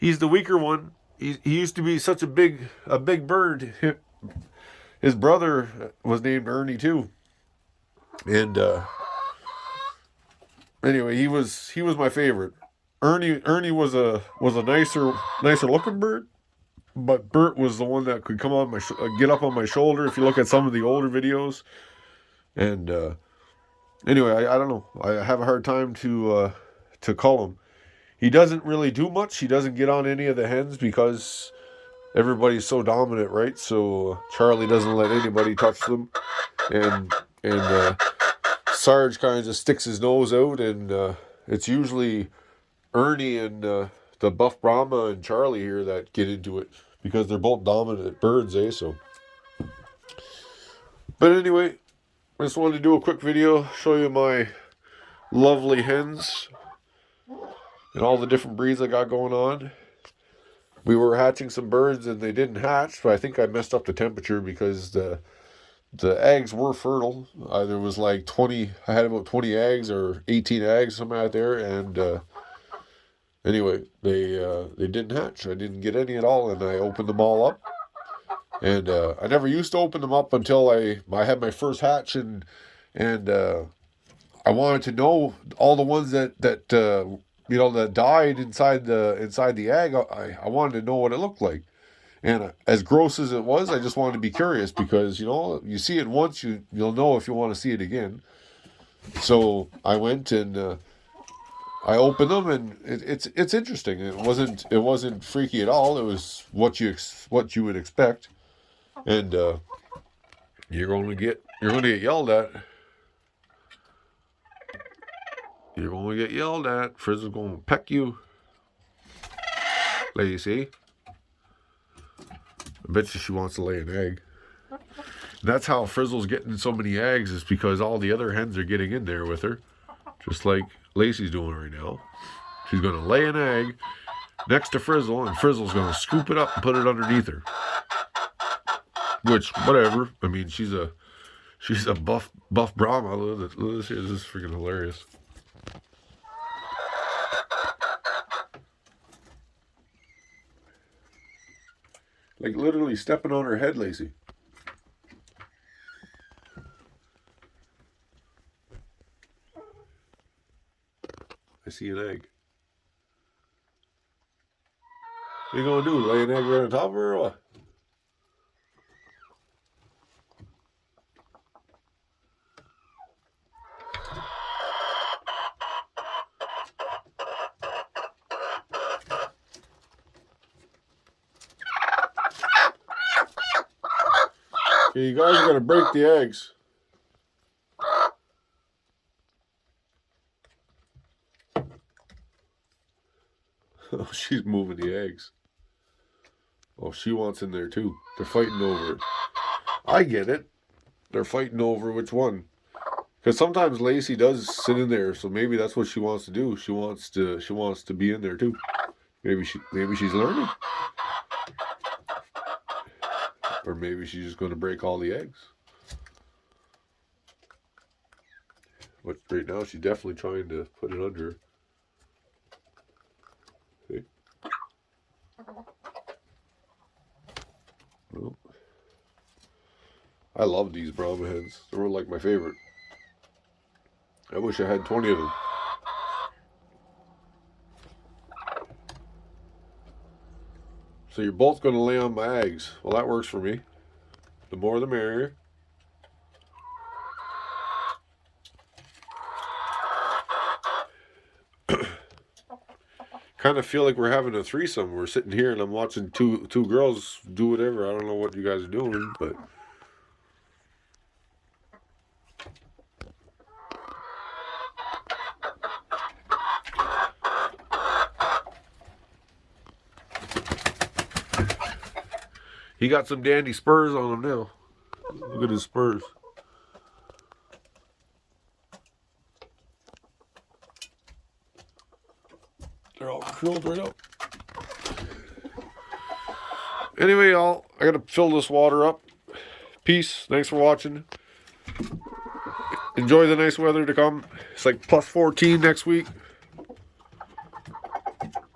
He's the weaker one. He used to be such a big bird. His brother was named Ernie too. And anyway, he was my favorite. Ernie was a nicer looking bird, but Bert was the one that could come on my get up on my shoulder. If you look at some of the older videos, and anyway, I don't know. I have a hard time to call him. He doesn't really do much. He doesn't get on any of the hens because everybody's so dominant, right? So Charlie doesn't let anybody touch them, and Sarge kind of sticks his nose out, and it's usually Ernie and the Buff Brahma and Charlie here that get into it because they're both dominant birds, eh? So, but anyway, I just wanted to do a quick video, show you my lovely hens and all the different breeds I got going on. We were hatching some birds and they didn't hatch, but I think I messed up the temperature because the eggs were fertile. There was like 20, I had about 20 eggs or 18 eggs, something out there, and anyway, they didn't hatch. I didn't get any at all, and I opened them all up. And I never used to open them up until I had my first hatch, and I wanted to know all the ones that died inside the egg. I wanted to know what it looked like. And as gross as it was, I just wanted to be curious because, you see it once, you'll know if you want to see it again. So I went and I opened them, and it's interesting. It wasn't freaky at all. It was what you would expect, and you're going to get yelled at. You're going to get yelled at. Frizzle's going to peck you. Lazy. I bet you she wants to lay an egg. That's how Frizzle's getting so many eggs, is because all the other hens are getting in there with her. Just like Lacey's doing right now. She's going to lay an egg next to Frizzle, and Frizzle's going to scoop it up and put it underneath her. Which, whatever. I mean, she's a buff Brahma. Look at this here. This is freaking hilarious. Like literally stepping on her head, Lacey. I see an egg. What are you gonna do? Lay an egg right on top of her or what? Okay, you guys are gonna break the eggs. Oh, she's moving the eggs. Oh, she wants in there too. They're fighting over it. I get it. They're fighting over which one. Because sometimes Lacey does sit in there, so maybe that's what she wants to do. She wants to be in there too. Maybe she's learning. Or maybe she's just going to break all the eggs. But right now she's definitely trying to put it under. See? Well, I love these Brahma hens. They were like my favorite. I wish I had 20 of them. So you're both going to lay on my eggs. Well, that works for me. The more the merrier. Kind of feel like we're having a threesome. We're sitting here and I'm watching two girls do whatever. I don't know what you guys are doing, but he got some dandy spurs on him now. Look at his spurs. They're all curled right up. Anyway, y'all, I gotta fill this water up. Peace. Thanks for watching. Enjoy the nice weather to come. It's like plus 14 next week.